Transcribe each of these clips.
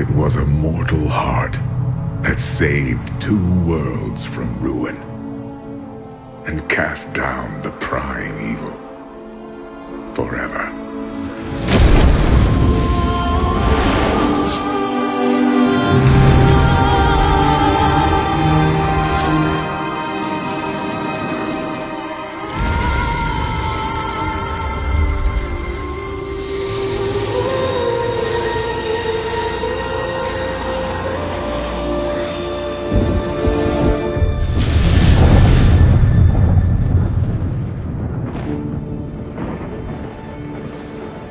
It was a mortal heart that saved 2 worlds from ruin and cast down the prime evil forever.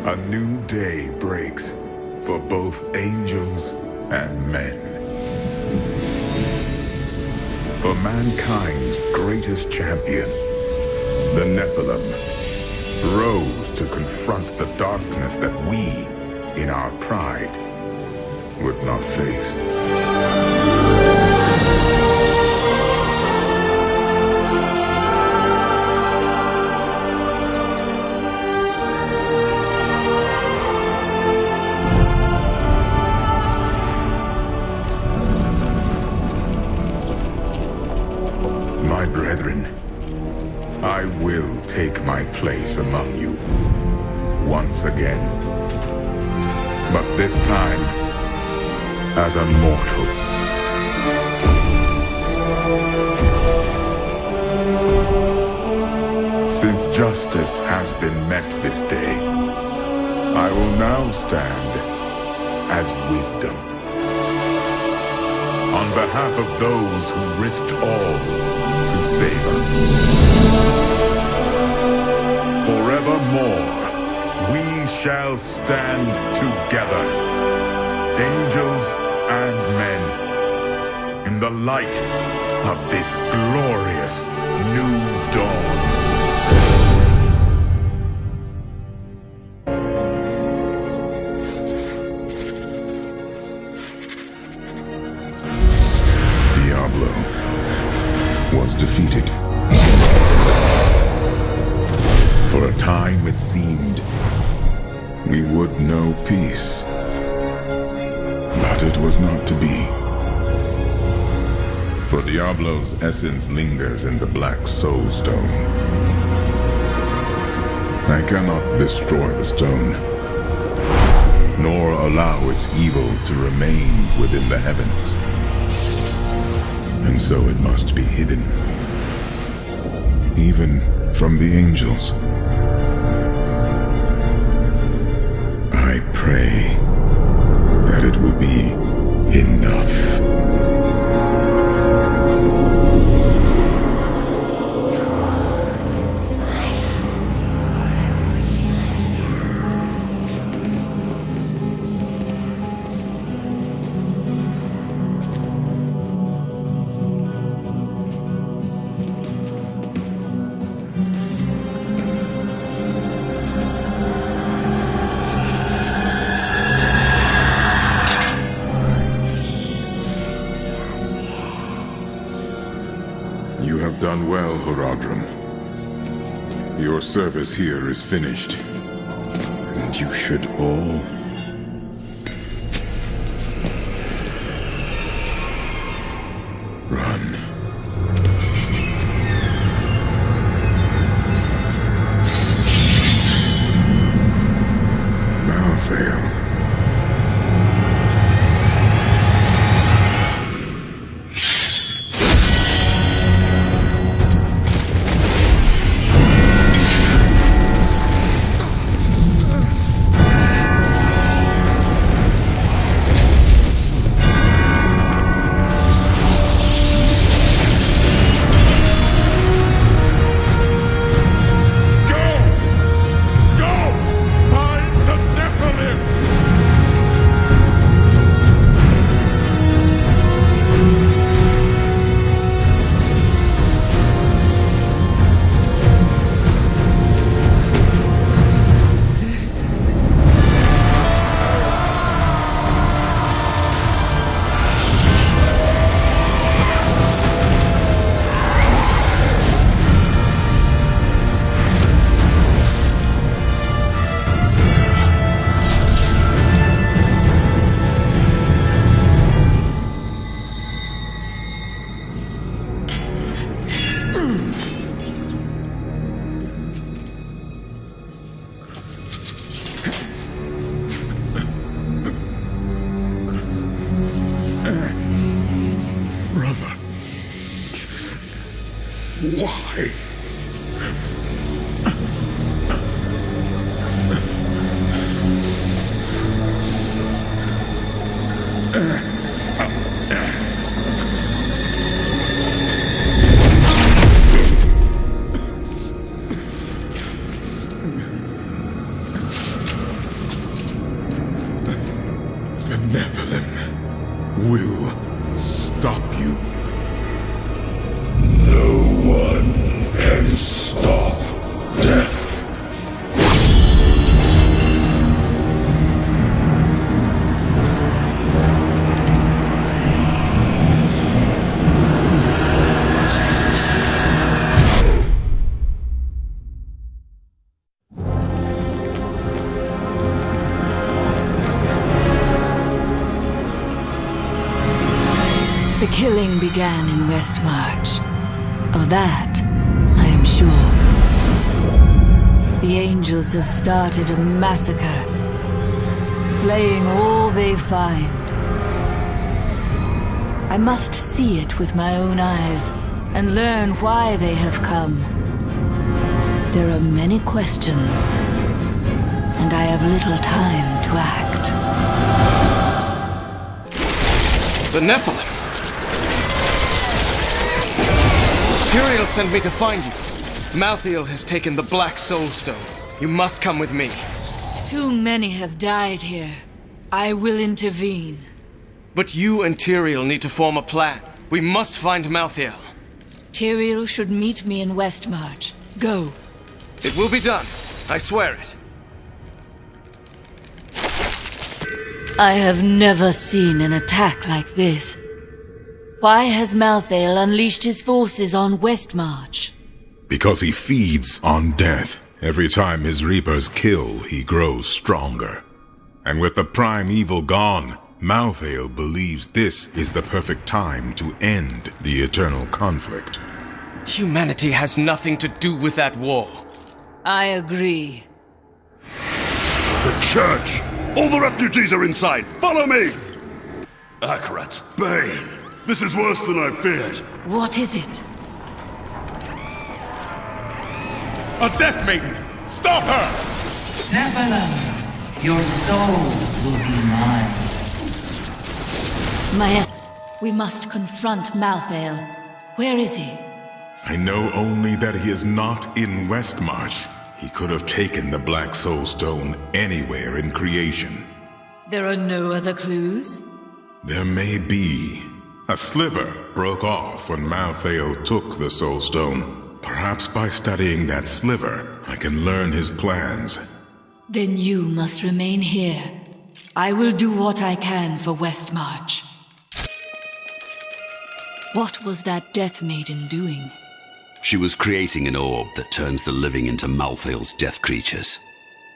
A new day breaks for both angels and men. For mankind's greatest champion, the Nephilim, rose to confront the darkness that we, in our pride, would not face. My brethren, I will take my place among you once again, but this time as a mortal. Since justice has been met this day, I will now stand as wisdom. On behalf of those who risked all to save us. Forevermore, we shall stand together, angels and men, in the light of this glorious new dawn. Diablo was defeated. For a time it seemed we would know peace, but it was not to be. For Diablo's essence lingers in the Black Soul Stone. I cannot destroy the stone, nor allow its evil to remain within the heavens. And so it must be hidden, even from the angels. I pray that it will be enough. You have done well, Horadrim. Your service here is finished, and you should all run. Malthael. Killing began in Westmarch. Of that, I am sure. The angels have started a massacre, slaying all they find. I must see it with my own eyes and learn why they have come. There are many questions, and I have little time to act. The Nephilim! Tyrael sent me to find you. Malthael has taken the Black Soul Stone. You must come with me. Too many have died here. I will intervene. But you and Tyrael need to form a plan. We must find Malthael. Tyrael should meet me in Westmarch. Go. It will be done. I swear it. I have never seen an attack like this. Why has Malthael unleashed his forces on Westmarch? Because he feeds on death. Every time his reapers kill, he grows stronger. And with the prime evil gone, Malthael believes this is the perfect time to end the eternal conflict. Humanity has nothing to do with that war. I agree. The church! All the refugees are inside! Follow me! Akarat's bane! This is worse than I feared. What is it? A Death Maiden! Stop her! Nephilim, your soul will be mine. We must confront Malthael. Where is he? I know only that he is not in Westmarch. He could have taken the Black Soul Stone anywhere in creation. There are no other clues? There may be. A sliver broke off when Malthael took the Soul Stone. Perhaps by studying that sliver, I can learn his plans. Then you must remain here. I will do what I can for Westmarch. What was that Death Maiden doing? She was creating an orb that turns the living into Malthael's death creatures.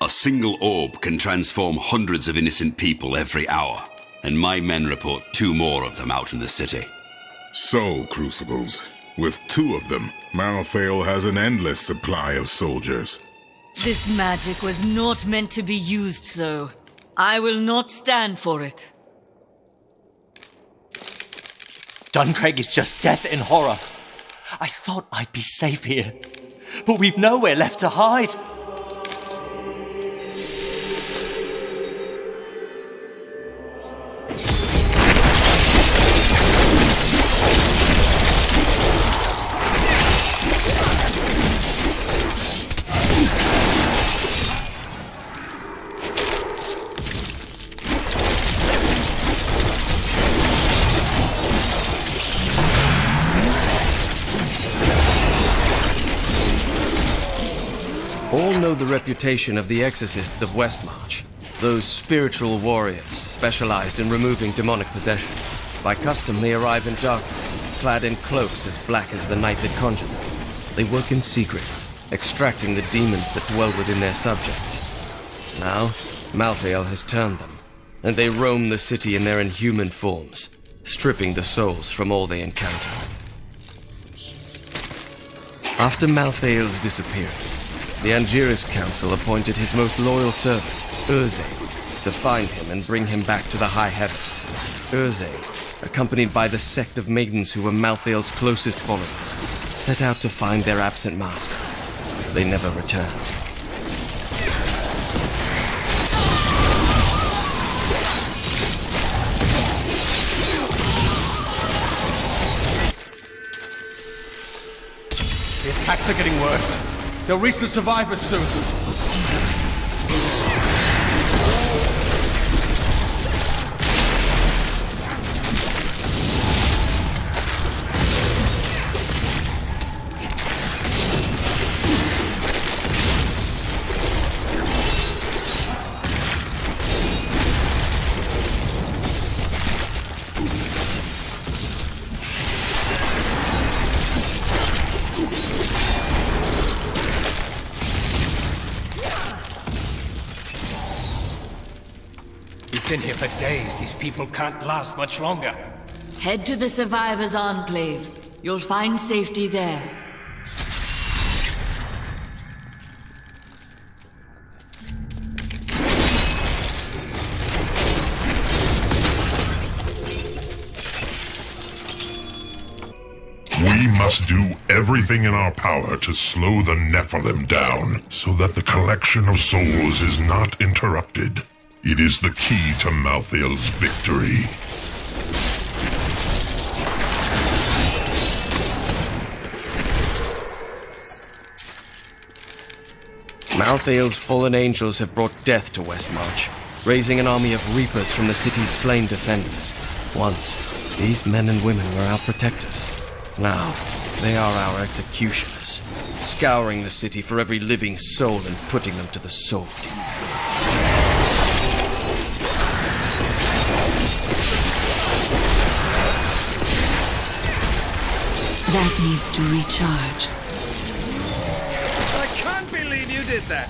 A single orb can transform hundreds of innocent people every hour, and my men report 2 more of them out in the city. Soul Crucibles. With 2 of them, Malthael has an endless supply of soldiers. This magic was not meant to be used so. I will not stand for it. Duncraig is just death and horror. I thought I'd be safe here, but we've nowhere left to hide. All know the reputation of the exorcists of Westmarch. Those spiritual warriors specialized in removing demonic possession. By custom, they arrive in darkness, clad in cloaks as black as the night that conjured them. They work in secret, extracting the demons that dwell within their subjects. Now, Malthael has turned them, and they roam the city in their inhuman forms, stripping the souls from all they encounter. After Malthael's disappearance, the Angiris Council appointed his most loyal servant, Urze, to find him and bring him back to the high heavens. Urze, accompanied by the sect of maidens who were Malthael's closest followers, set out to find their absent master. They never returned. The attacks are getting worse. They'll reach the survivors soon. We've been here for days. These people can't last much longer. Head to the Survivors' Enclave. You'll find safety there. We must do everything in our power to slow the Nephilim down, so that the collection of souls is not interrupted. It is the key to Malthael's victory. Malthael's fallen angels have brought death to Westmarch, raising an army of reapers from the city's slain defenders. Once, these men and women were our protectors. Now, they are our executioners, scouring the city for every living soul and putting them to the sword. That needs to recharge. I can't believe you did that!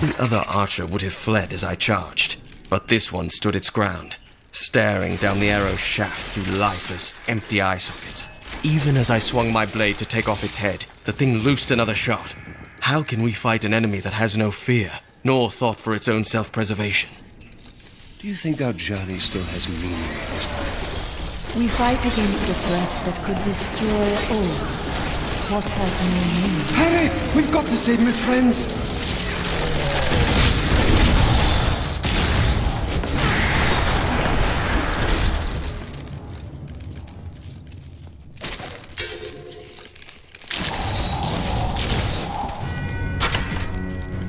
The other archer would have fled as I charged, but this one stood its ground, staring down the arrow's shaft through lifeless, empty eye sockets. Even as I swung my blade to take off its head, the thing loosed another shot. How can we fight an enemy that has no fear, nor thought for its own self-preservation? Do you think our journey still has meaning? We fight against a threat that could destroy all. What has no meaning? Hurry! We've got to save my friends!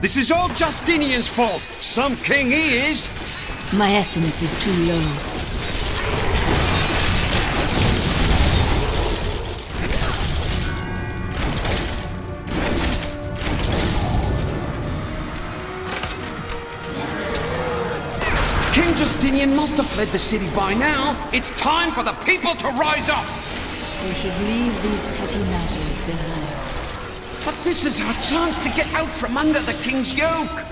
This is all Justinian's fault! Some king he is! My essence is too low. King Justinian must have fled the city by now. It's time for the people to rise up! We should leave these petty matters behind. But this is our chance to get out from under the king's yoke!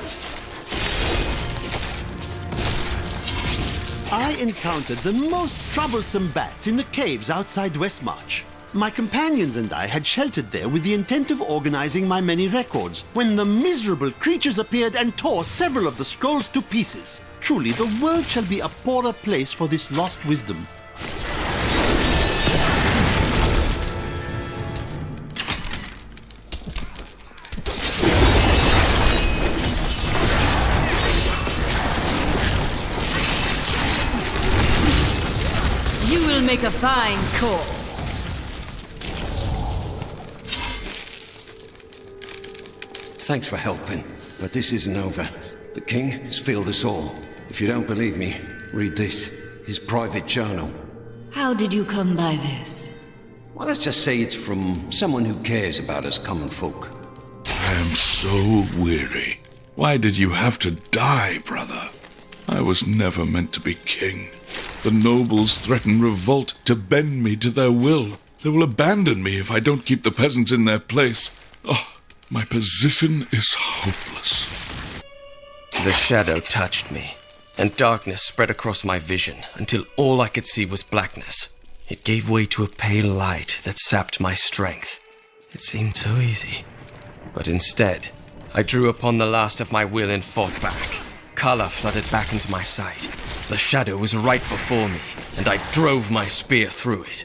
I encountered the most troublesome bats in the caves outside Westmarch. My companions and I had sheltered there with the intent of organizing my many records, when the miserable creatures appeared and tore several of the scrolls to pieces. Truly, the world shall be a poorer place for this lost wisdom. You will make a fine corpse. Thanks for helping, but this isn't over. The king has failed us all. If you don't believe me, read this. His private journal. How did you come by this? Well, let's just say it's from someone who cares about us common folk. I am so weary. Why did you have to die, brother? I was never meant to be king. The nobles threaten revolt to bend me to their will. They will abandon me if I don't keep the peasants in their place. Oh, my position is hopeless. The shadow touched me, and darkness spread across my vision until all I could see was blackness. It gave way to a pale light that sapped my strength. It seemed so easy. But instead, I drew upon the last of my will and fought back. Color flooded back into my sight. The shadow was right before me, and I drove my spear through it.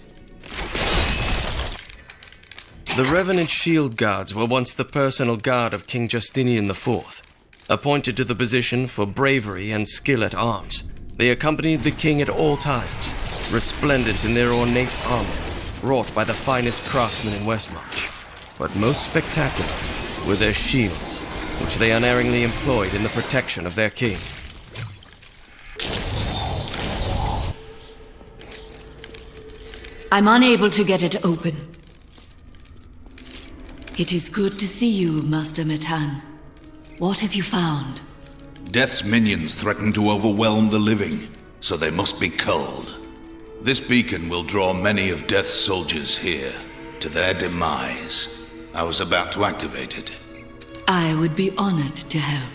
The Revenant Shield Guards were once the personal guard of King Justinian IV. Appointed to the position for bravery and skill at arms, they accompanied the king at all times, resplendent in their ornate armor, wrought by the finest craftsmen in Westmarch. But most spectacular were their shields, which they unerringly employed in the protection of their king. I'm unable to get it open. It is good to see you, Master Mehtan. What have you found? Death's minions threaten to overwhelm the living, so they must be culled. This beacon will draw many of Death's soldiers here, to their demise. I was about to activate it. I would be honored to help.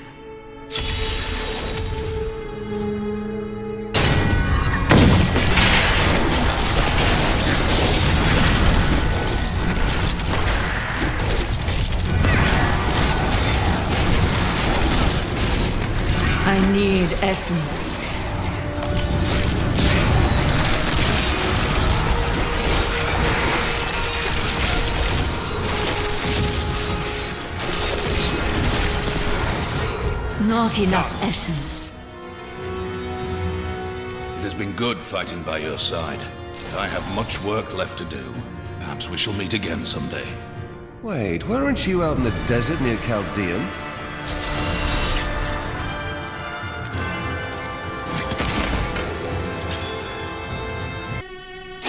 I need essence. Not enough essence. It has been good fighting by your side. I have much work left to do. Perhaps we shall meet again someday. Wait, weren't you out in the desert near Chaldean?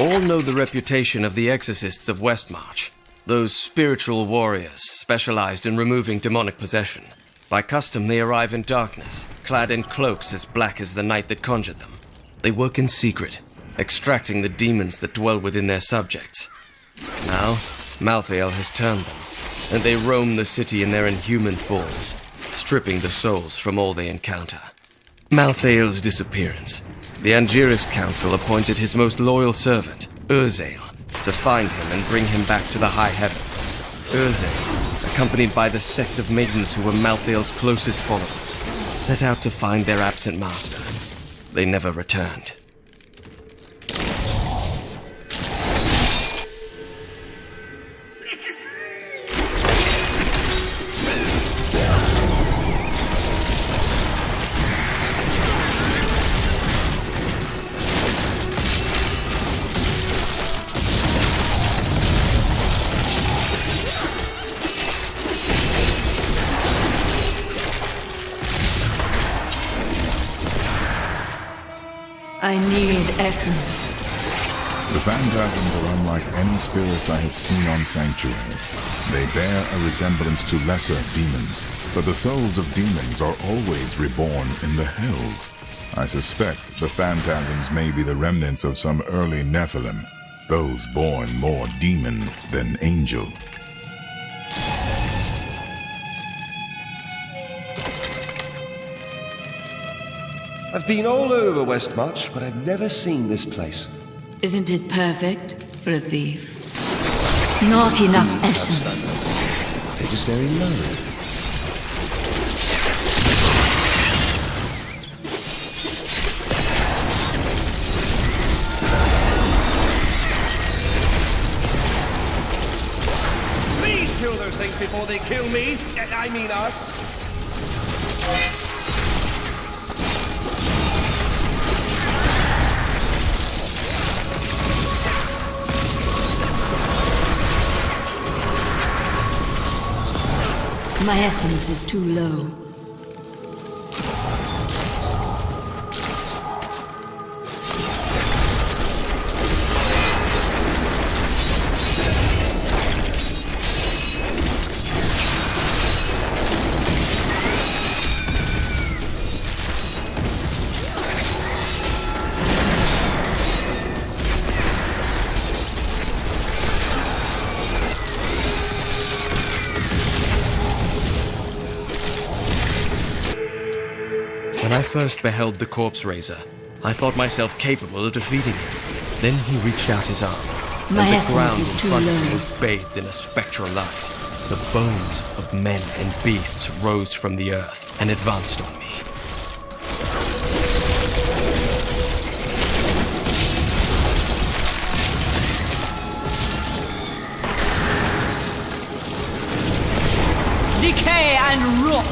All know the reputation of the exorcists of Westmarch. Those spiritual warriors specialized in removing demonic possession. By custom, they arrive in darkness, clad in cloaks as black as the night that conjured them. They work in secret, extracting the demons that dwell within their subjects. Now, Malthael has turned them, and they roam the city in their inhuman forms, stripping the souls from all they encounter. Malthael's disappearance. The Angiris Council appointed his most loyal servant, Urzael, to find him and bring him back to the high heavens. Urzael, accompanied by the sect of maidens who were Malthael's closest followers, set out to find their absent master. They never returned. I need essence. The phantasms are unlike any spirits I have seen on Sanctuary. They bear a resemblance to lesser demons, but the souls of demons are always reborn in the hells. I suspect the phantasms may be the remnants of some early Nephilim, those born more demon than angel. I've been all over Westmarch, but I've never seen this place. Isn't it perfect for a thief? Not enough essence. They're just very low. Please kill those things before they kill me. I mean us. My essence is too low. When I first beheld the Corpse Raiser, I thought myself capable of defeating him. Then he reached out his arm, My and the essence ground is in too front of low. me was bathed in a spectral light. The bones of men and beasts rose from the earth and advanced on me. Decay and rot!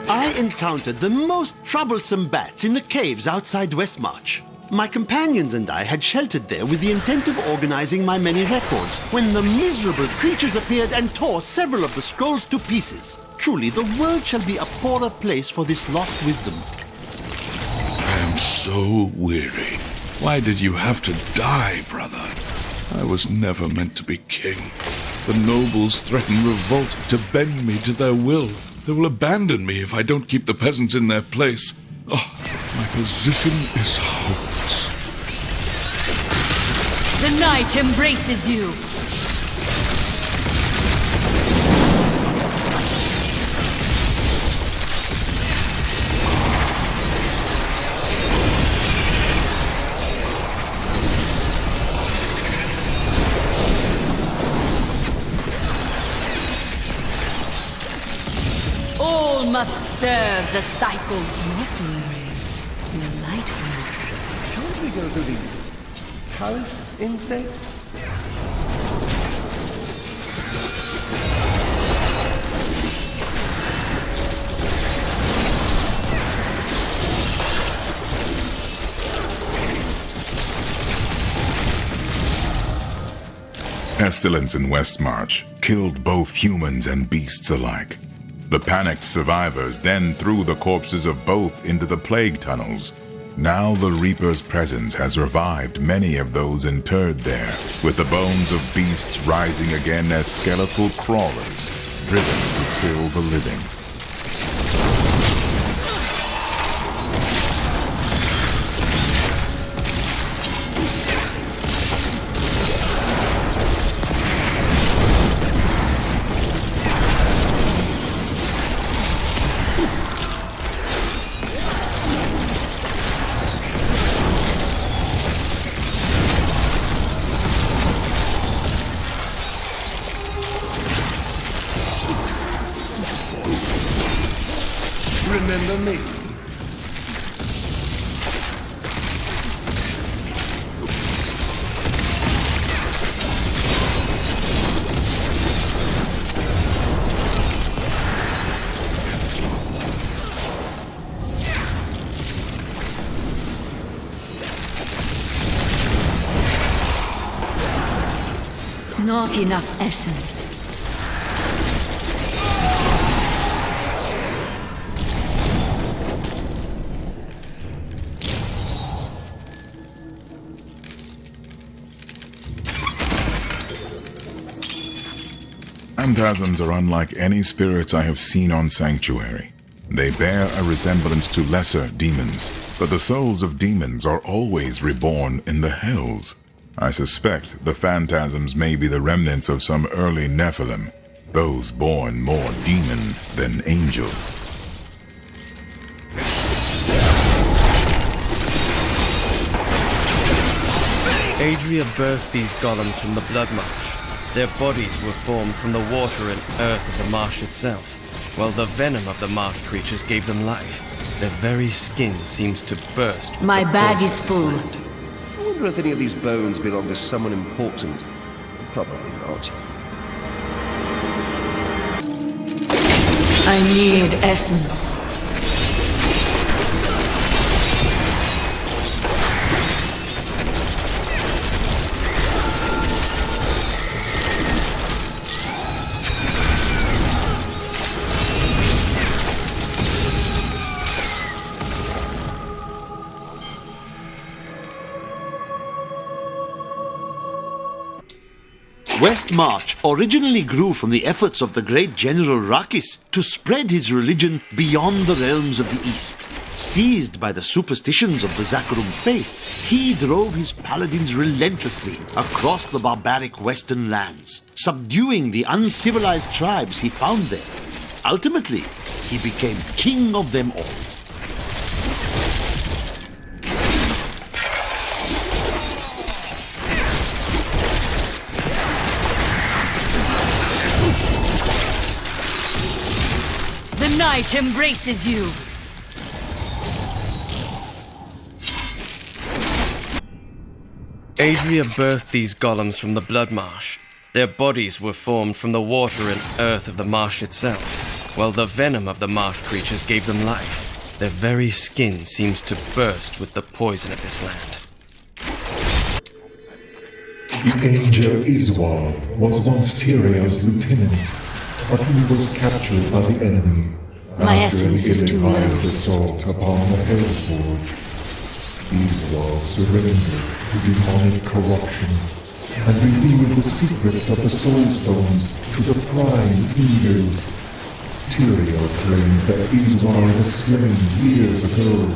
I encountered the most troublesome bats in the caves outside Westmarch. My companions and I had sheltered there with the intent of organizing my many records, when the miserable creatures appeared and tore several of the scrolls to pieces. Truly, the world shall be a poorer place for this lost wisdom. I am so weary. Why did you have to die, brother? I was never meant to be king. The nobles threaten revolt to bend me to their will. They will abandon me if I don't keep the peasants in their place. Oh, my position is hopeless. The night embraces you! All All must serve the cycle. Mortuary. Delightful. Can't we go to the palace instead? Pestilence in Westmarch killed both humans and beasts alike. The panicked survivors then threw the corpses of both into the plague tunnels. Now the Reaper's presence has revived many of those interred there, with the bones of beasts rising again as skeletal crawlers, driven to kill the living. Remember me? Not enough essence. Phantasms are unlike any spirits I have seen on Sanctuary. They bear a resemblance to lesser demons, but the souls of demons are always reborn in the hells. I suspect the phantasms may be the remnants of some early Nephilim, those born more demon than angel. Adria birthed these golems from the Blood Marsh. Their bodies were formed from the water and earth of the marsh itself, while the venom of the marsh creatures gave them life. Their very skin seems to burst. My bag is full. I wonder if any of these bones belong to someone important. Probably not. I need essence. Westmarch originally grew from the efforts of the great General Rakis to spread his religion beyond the realms of the East. Seized by the superstitions of the Zakarum faith, he drove his paladins relentlessly across the barbaric western lands, subduing the uncivilized tribes he found there. Ultimately, he became king of them all. The night embraces you. Adria birthed these golems from the Blood Marsh. Their bodies were formed from the water and earth of the marsh itself, while the venom of the marsh creatures gave them life. Their very skin seems to burst with the poison of this land. The angel Iswal was once Tyrio's lieutenant, but he was captured by the enemy My after an essence is too ill-advised low. assault upon the Hellforge. Iswal surrendered to demonic corruption and revealed the secrets of the Soul Stones to the Prime Eagles. Tyrio claimed that Iswal was slain years ago,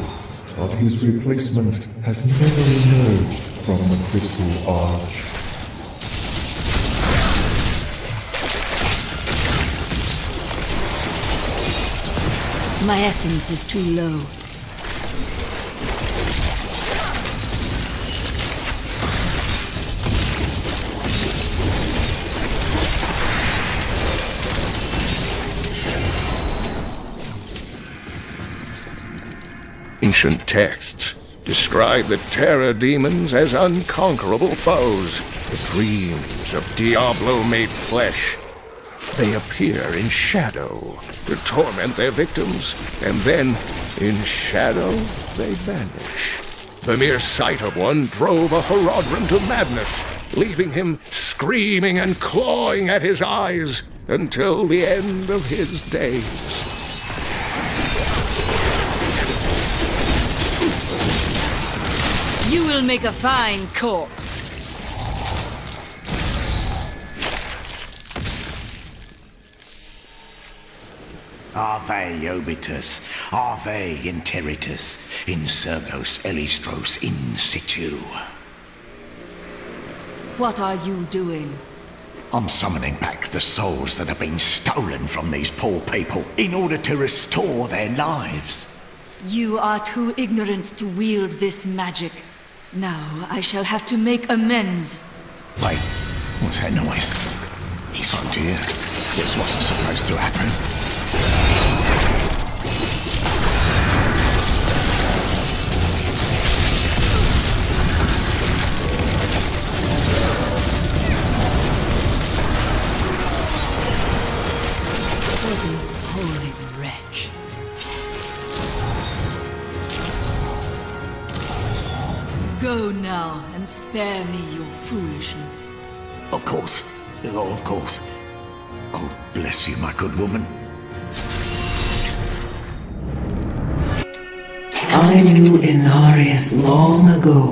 but his replacement has never emerged from the Crystal Arch. My essence is too low. ancient texts describe the terror demons as unconquerable foes, the dreams of Diablo made flesh. They appear in shadow to torment their victims, and then, in shadow, they vanish. The mere sight of one drove a Horadrim to madness, leaving him screaming and clawing at his eyes until the end of his days. You will make a fine corpse. Ave obitus, ave interitus, insurgos elistros in situ. What are you doing? I'm summoning back the souls that have been stolen from these poor people in order to restore their lives. You are too ignorant to wield this magic. Now I shall have to make amends. Wait, what's that noise? Oh dear, this wasn't supposed to happen. Holy wretch. Go now and spare me your foolishness. Of course. Oh, of course. Oh, bless you, my good woman. I knew Inarius long ago,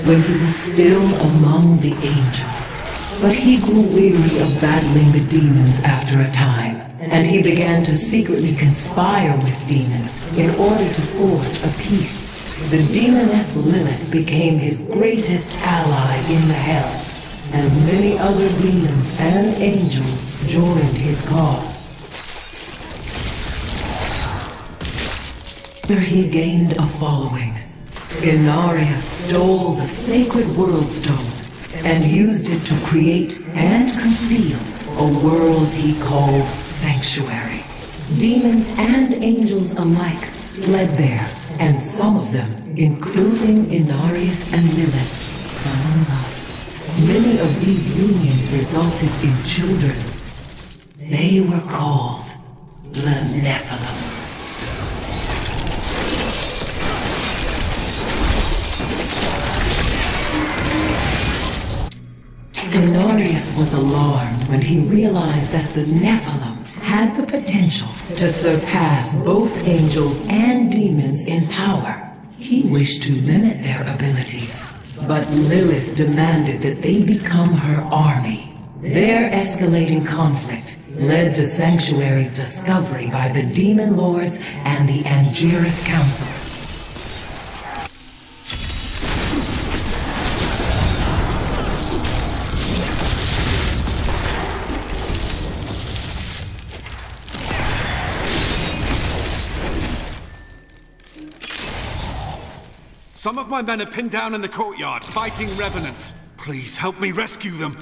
when he was still among the angels. But he grew weary of battling the demons after a time, and he began to secretly conspire with demons in order to forge a peace. The demoness Lilith became his greatest ally in the Hells, and many other demons and angels joined his cause. There he gained a following. Inarius stole the sacred World Stone and used it to create and conceal a world he called Sanctuary. Demons and angels alike fled there, and some of them, including Inarius and Lilith, fell in love. Many of these unions resulted in children. They were called the Nephilim. Inarius was alarmed when he realized that the Nephilim had the potential to surpass both angels and demons in power. He wished to limit their abilities, but Lilith demanded that they become her army. Their escalating conflict led to Sanctuary's discovery by the Demon Lords and the Angiris Council. Some of my men are pinned down in the courtyard, fighting revenants. Please help me rescue them.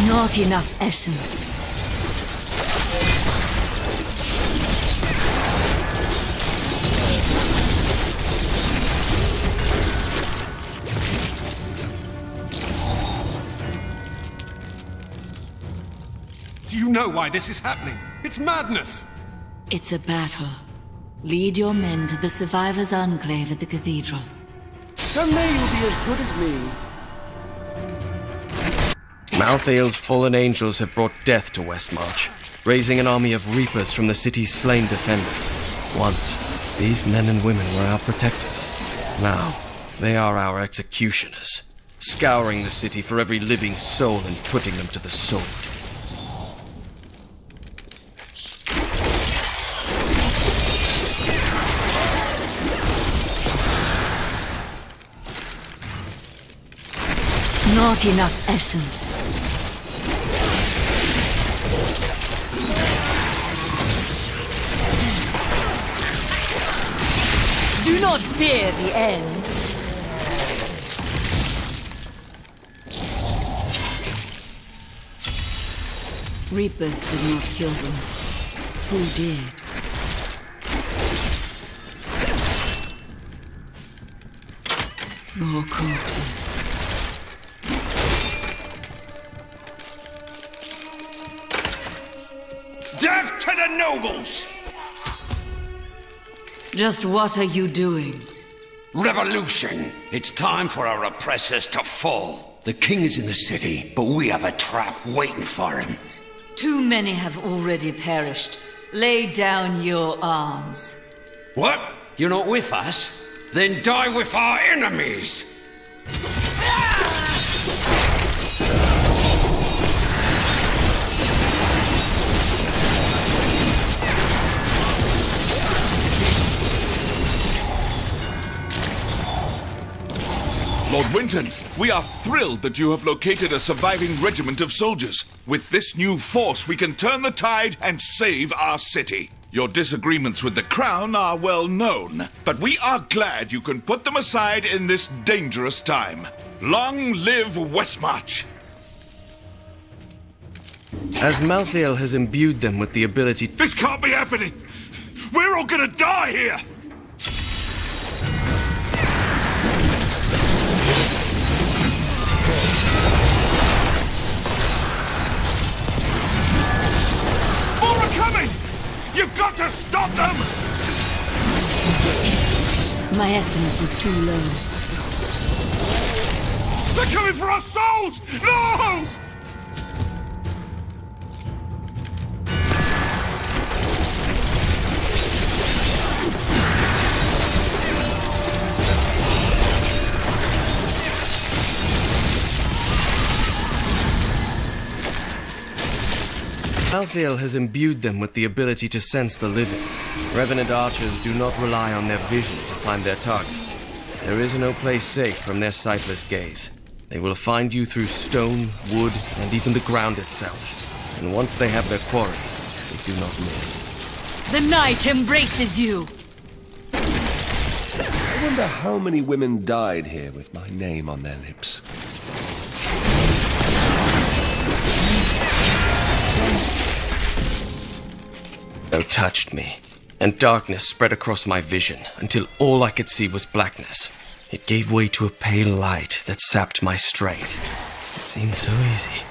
Not enough essence. Do you know why this is happening? It's madness! It's a battle. Lead your men to the Survivors' Enclave at the Cathedral. Someday you'll be as good as me. Malthael's fallen angels have brought death to Westmarch, raising an army of reapers from the city's slain defenders. Once, these men and women were our protectors. Now, they are our executioners, scouring the city for every living soul and putting them to the sword. Not enough essence. Do not fear the end. Reapers did not kill them. Who did? More corpses. Death to the nobles! Just what are you doing? Revolution! It's time for our oppressors to fall. The king is in the city, but we have a trap waiting for him. Too many have already perished. Lay down your arms. What? You're not with us? Then die with our enemies! Lord WYNTON, we are thrilled that you have located a surviving regiment of soldiers. With this new force, we can turn the tide and save our city. Your disagreements with the crown are well known, but we are glad you can put them aside in this dangerous time. Long live Westmarch! As Malthael has imbued them with the ability... This can't be happening! We're all gonna die here! You've got to stop them! My essence is too low. They're coming for our souls! No! Malthael has imbued them with the ability to sense the living. Revenant archers do not rely on their vision to find their targets. There is no place safe from their sightless gaze. They will find you through stone, wood, and even the ground itself. And once they have their quarry, they do not miss. The night embraces you! I wonder how many women died here with my name on their lips. Thou touched me, and darkness spread across my vision until all I could see was blackness. It gave way to a pale light that sapped my strength. It seemed so easy.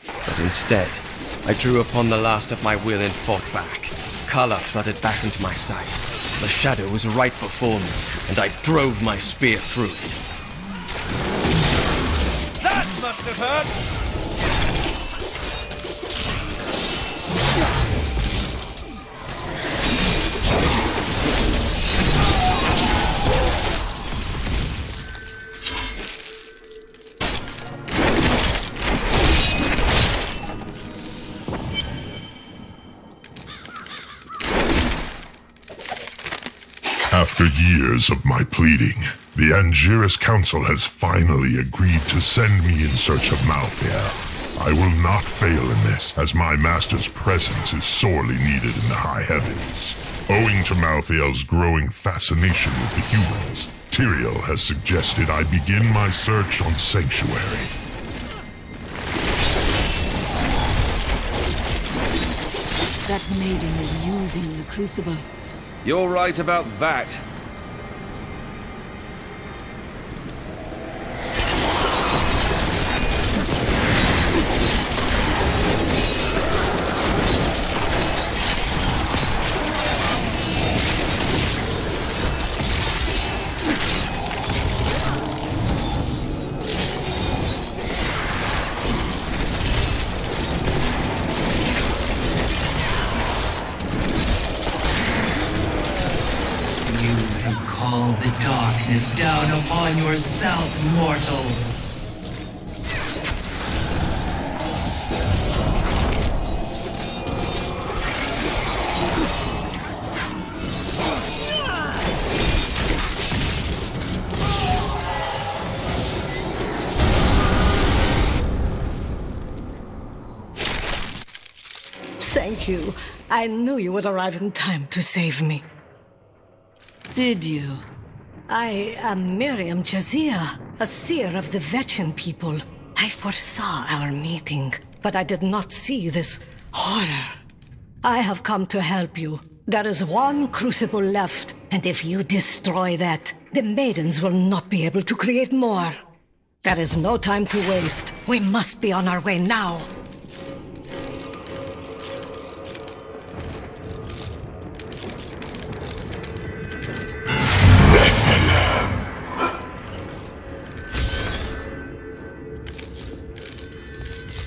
But instead, I drew upon the last of my will and fought back. Color flooded back into my sight. The shadow was right before me, and I drove my spear through it. That must have hurt! After years of my pleading, the Angiris Council has finally agreed to send me in search of Malthael. I will not fail in this, as my master's presence is sorely needed in the high heavens. Owing to Malthael's growing fascination with the humans, Tyrael has suggested I begin my search on Sanctuary. That maiden is using the crucible. You're right about that. Call the darkness down upon yourself, mortal. Thank you. I knew you would arrive in time to save me. Did you? I am Miriam Jazia, a seer of the Vetchin people. I foresaw our meeting, but I did not see this horror. I have come to help you. There is one crucible left, and if you destroy that, the maidens will not be able to create more. There is no time to waste. We must be on our way now.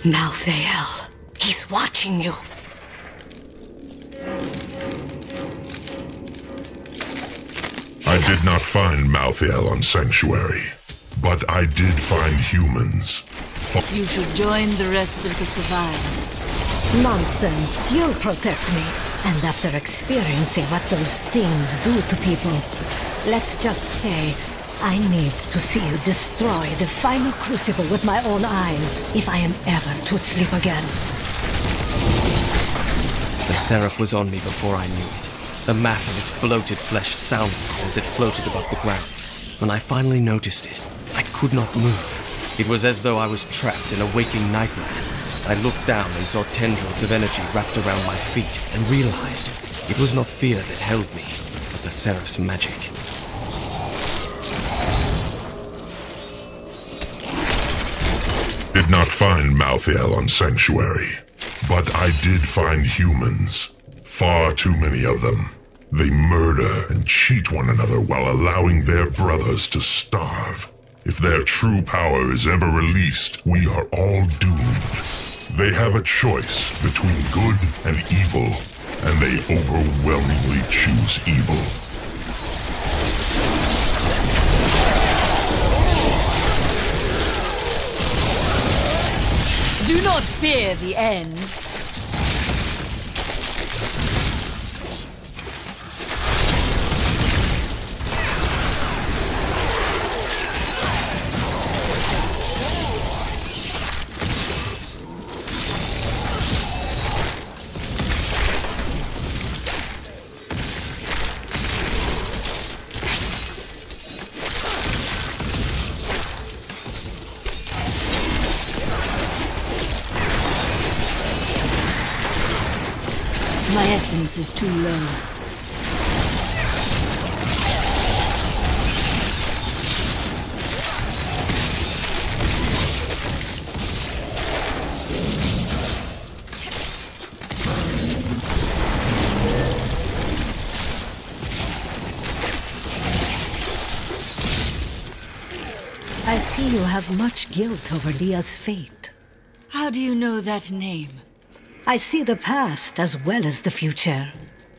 Malthael, he's watching you. I did not find Malthael on Sanctuary, but I did find humans. You should join the rest of the survivors. Nonsense. You'll protect me. And after experiencing what those things do to people, let's just say I need to see you destroy the final crucible with my own eyes if I am ever to sleep again. The seraph was on me before I knew it. The mass of its bloated flesh soundless as it floated above the ground. When I finally noticed it, I could not move. It was as though I was trapped in a waking nightmare. I looked down and saw tendrils of energy wrapped around my feet and realized it was not fear that held me, but the seraph's magic. Did not find Malthael on Sanctuary, but I did find humans. Far too many of them. They murder and cheat one another while allowing their brothers to starve. If their true power is ever released, we are all doomed. They have a choice between good and evil, and they overwhelmingly choose evil. Do not fear the end. My essence is too low. I see you have much guilt over Leah's fate. How do you know that name? I see the past as well as the future.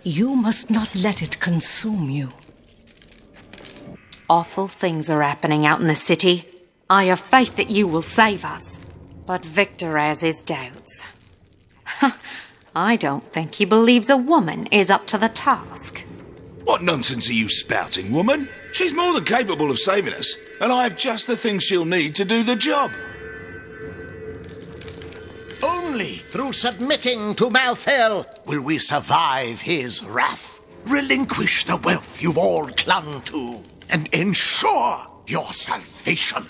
You must not let it consume you. Awful things are happening out in the city. I have faith that you will save us. But Victor has his doubts. I don't think he believes a woman is up to the task. What nonsense are you spouting, woman? She's more than capable of saving us, and I have just the things she'll need to do the job. Only through submitting to Malthael will we survive his wrath, relinquish the wealth you've all clung to, and ensure your salvation.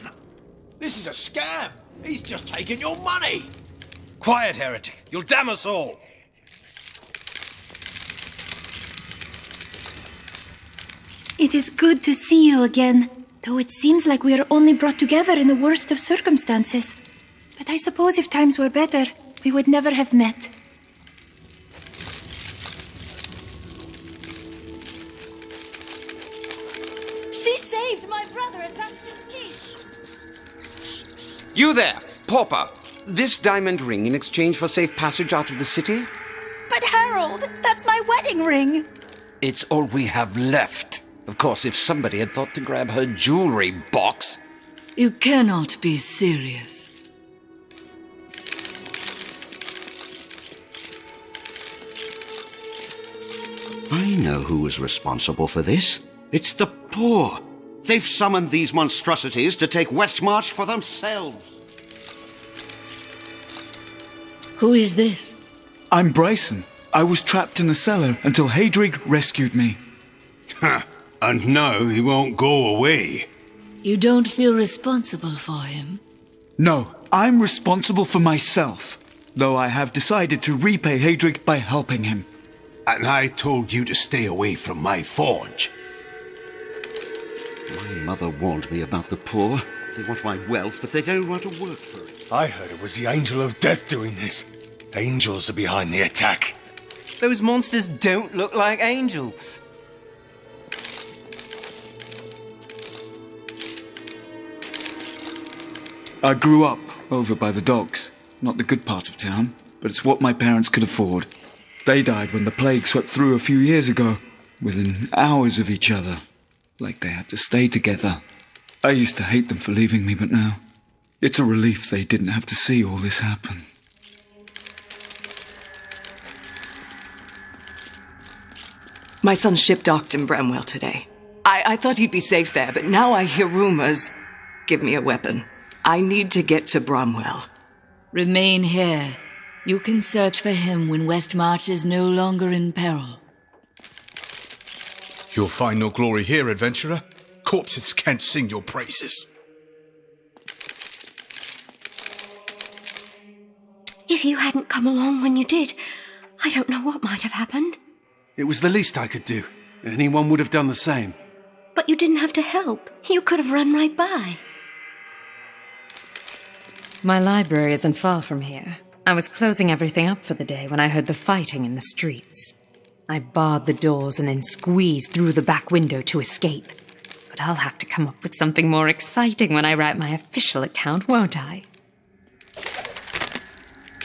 This is a scam. He's just taking your money. Quiet, heretic. You'll damn us all. It is good to see you again, though it seems like we are only brought together in the worst of circumstances. But I suppose if times were better, we would never have met. She saved my brother at Bastion's Keep. You there, pauper. This diamond ring in exchange for safe passage out of the city? But Harold, that's my wedding ring. It's all we have left. Of course, if somebody had thought to grab her jewelry box. You cannot be serious. I know who was responsible for this. It's the poor. They've summoned these monstrosities to take Westmarch for themselves. Who is this? I'm Bryson. I was trapped in a cellar until Hadrig rescued me. Ha! And now he won't go away. You don't feel responsible for him? No, I'm responsible for myself. Though I have decided to repay Hadric by helping him. And I told you to stay away from my forge. My mother warned me about the poor. They want my wealth, but they don't want to work for it. I heard it was the Angel of Death doing this. Angels are behind the attack. Those monsters don't look like angels. I grew up over by the docks. Not the good part of town, but it's what my parents could afford. They died when the plague swept through a few years ago, within hours of each other. Like they had to stay together. I used to hate them for leaving me, but now it's a relief they didn't have to see all this happen. My son's ship docked in Bramwell today. I thought he'd be safe there, but now I hear rumors. Give me a weapon. I need to get to Bramwell. Remain here. You can search for him when Westmarch is no longer in peril. You'll find no glory here, adventurer. Corpses can't sing your praises. If you hadn't come along when you did, I don't know what might have happened. It was the least I could do. Anyone would have done the same. But you didn't have to help. You could have run right by. My library isn't far from here. I was closing everything up for the day when I heard the fighting in the streets. I barred the doors and then squeezed through the back window to escape. But I'll have to come up with something more exciting when I write my official account, won't I?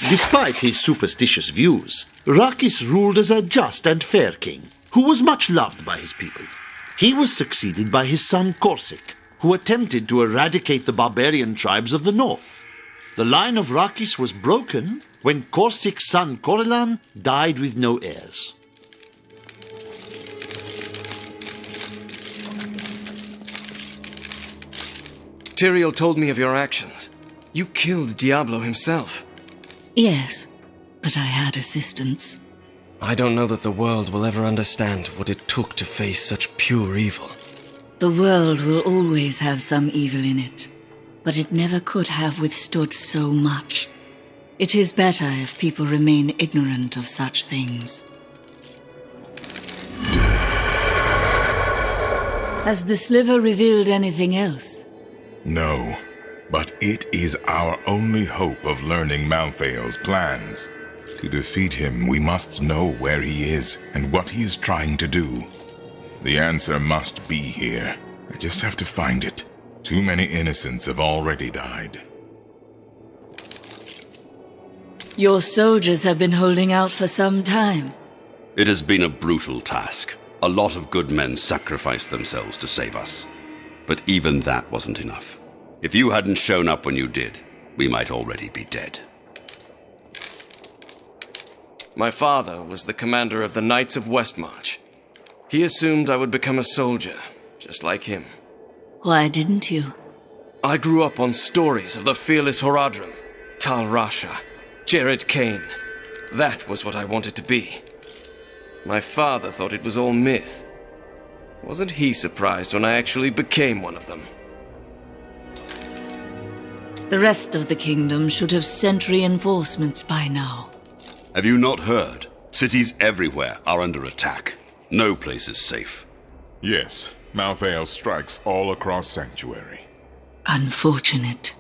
Despite his superstitious views, Rakis ruled as a just and fair king, who was much loved by his people. He was succeeded by his son Corsic, who attempted to eradicate the barbarian tribes of the north. The line of Rakis was broken when Corsic's son Corellan died with no heirs. Tyrael told me of your actions. You killed Diablo himself. Yes, but I had assistance. I don't know that the world will ever understand what it took to face such pure evil. The world will always have some evil in it, but it never could have withstood so much. It is better if people remain ignorant of such things. Has the sliver revealed anything else? No, but it is our only hope of learning Malthael's plans. To defeat him, we must know where he is and what he is trying to do. The answer must be here. I just have to find it. Too many innocents have already died. Your soldiers have been holding out for some time. It has been a brutal task. A lot of good men sacrificed themselves to save us. But even that wasn't enough. If you hadn't shown up when you did, we might already be dead. My father was the commander of the Knights of Westmarch. He assumed I would become a soldier, just like him. Why didn't you? I grew up on stories of the fearless Horadrim, Tal Rasha, Jared Kane. That was what I wanted to be. My father thought it was all myth. Wasn't he surprised when I actually became one of them? The rest of the kingdom should have sent reinforcements by now. Have you not heard? Cities everywhere are under attack. No place is safe. Yes, Malthael strikes all across Sanctuary. Unfortunate.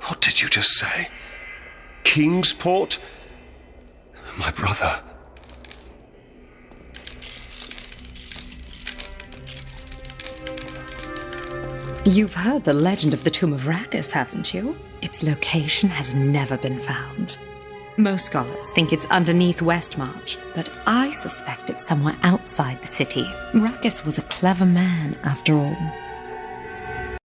What did you just say? Kingsport? My brother. You've heard the legend of the Tomb of Rakis, haven't you? Its location has never been found. Most scholars think it's underneath Westmarch, but I suspect it's somewhere outside the city. Rakis was a clever man, after all.